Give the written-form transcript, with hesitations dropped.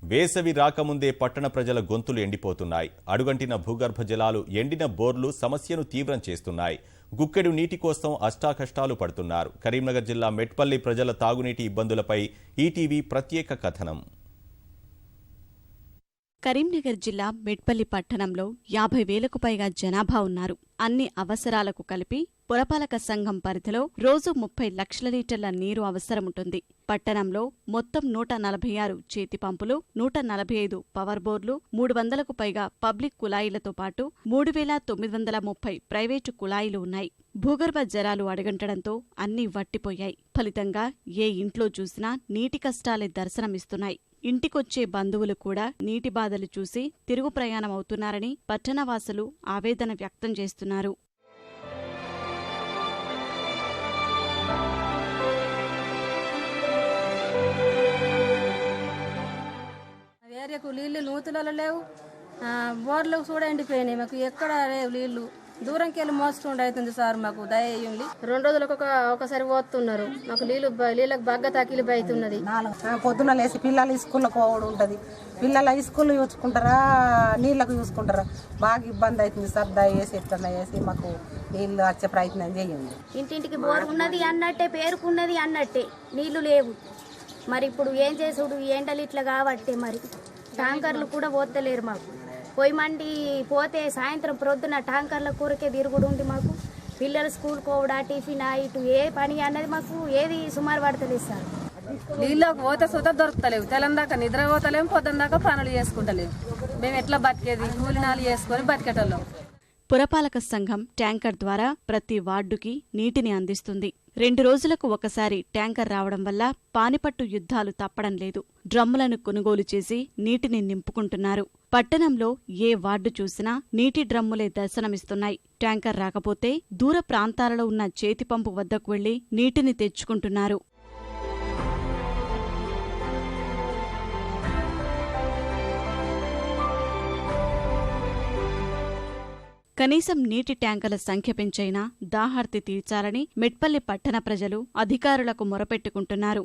వేసవి రాకముందే పట్టణ ప్రజల గొంతులు ఎండిపోతున్నాయి. అడుగంటిన భూగర్భ జలాలు, ఎండిన బోర్లు సమస్యను తీవ్రం చేస్తున్నాయి. గుక్కెడు నీటి కోసం అష్టాకష్టాలు పడుతున్నారు. కరీంనగర్ జిల్లా మెట్పల్లి ప్రజల తాగునీటి ఇబ్బందులపై ఈటీవీ ప్రత్యేక కథనం. కరీంనగర్ జిల్లా మెట్పల్లి పట్టణంలో 50,000కు పైగా జనాభా ఉన్నారు. అన్ని అవసరాలకు కలిపి పురపాలక సంఘం పరిధిలో రోజు 30 లక్షల లీటర్ల నీరు అవసరముంటుంది. పట్టణంలో మొత్తం 146 చేతి పంపులు, 145 పవర్ బోర్లు, 300కు పైగా పబ్లిక్ కుళాయిలతో పాటు 3,930 ప్రైవేటు కుళాయిలు ఉన్నాయి. భూగర్భ జలాలు అడుగంటడంతో అన్నీ వట్టిపోయాయి. ఫలితంగా ఏ ఇంట్లో చూసినా నీటి కష్టాలే దర్శనమిస్తున్నాయి. ఇంటికొచ్చే బంధువులు కూడా నీటి బాధలు చూసి తిరుగు ప్రయాణమవుతున్నారని పట్టణవాసులు ఆవేదన వ్యక్తం చేస్తున్నారు. ఏరియాకు నీళ్లు నూతులలో లేవు, బోర్లు కూడా ఎండిపోయినాయి. మాకు ఎక్కడ లేవు నీళ్లు, దూరంకి వెళ్ళి మోసుకుంటూ అవుతుంది సార్. మాకు దయ్యండి 2 రోజులకు ఒకసారి పోతున్నారు. మాకు నీళ్ళకు బాగా తకిలిపి అవుతున్నది. పొద్దున్న లేసి పిల్లలు స్కూల్కి పోవడం ఉంటుంది. పిల్లలు స్కూల్ చూసుకుంటారా, నీళ్ళకు చూసుకుంటారా, బాగా ఇబ్బంది అవుతుంది సార్. దయచేసి ఎట్లా వేసి మాకు నీళ్ళు వచ్చే ప్రయత్నం చేయండి. ఇంటింటికి బోర్ ఉన్నది అన్నట్టే, పేరుకున్నది అన్నట్టే, నీళ్లు లేవు. మరి ఇప్పుడు ఏం చేసుడు, ఎండలు ఇట్లా కాబట్టి మరి ట్యాంకర్లు కూడా పోతలేరు. మాకు పొయ్యి మండి పోతే సాయంత్రం ప్రొద్దున ట్యాంకర్ల కూరకే తిరుగుడు ఉంది. మాకు పిల్లలు స్కూల్ కోవడా, టిఫిన్ ఇటు ఏ పని అన్నది మాకు ఏది సుమారు పడతలేదు సార్. నీళ్ళకి పోతే సుత దొరుకుతలేవు. తెల్లం దాకా నిద్ర పోతలేము, పొద్దున్న దాకా పనులు చేసుకుంటలేము. మేము ఎట్లా బతికేది, కూలినాలు చేసుకొని బతికేటోళ్ళం. పురపాలక సంఘం ట్యాంకర్ ద్వారా ప్రతి వార్డుకి నీటిని అందిస్తుంది. 2 రోజులకు ఒకసారి ట్యాంకర్ రావడం వల్ల పానిపట్టు యుద్ధాలు తప్పడం లేదు. డ్రమ్ములను కొనుగోలు చేసి నీటిని నింపుకుంటున్నారు. పట్టణంలో ఏ వార్డు చూసినా నీటి డ్రమ్ములే దర్శనమిస్తున్నాయి. ట్యాంకర్ రాకపోతే దూర ప్రాంతాలలో ఉన్న చేతిపంపు వద్దకు వెళ్లి నీటిని తెచ్చుకుంటున్నారు. కనీసం నీటి ట్యాంకర్ల సంఖ్య పెంచైనా దాహార్తి తీర్చాలని మెట్పల్లి పట్టణ ప్రజలు అధికారులకు మొరపెట్టుకుంటున్నారు.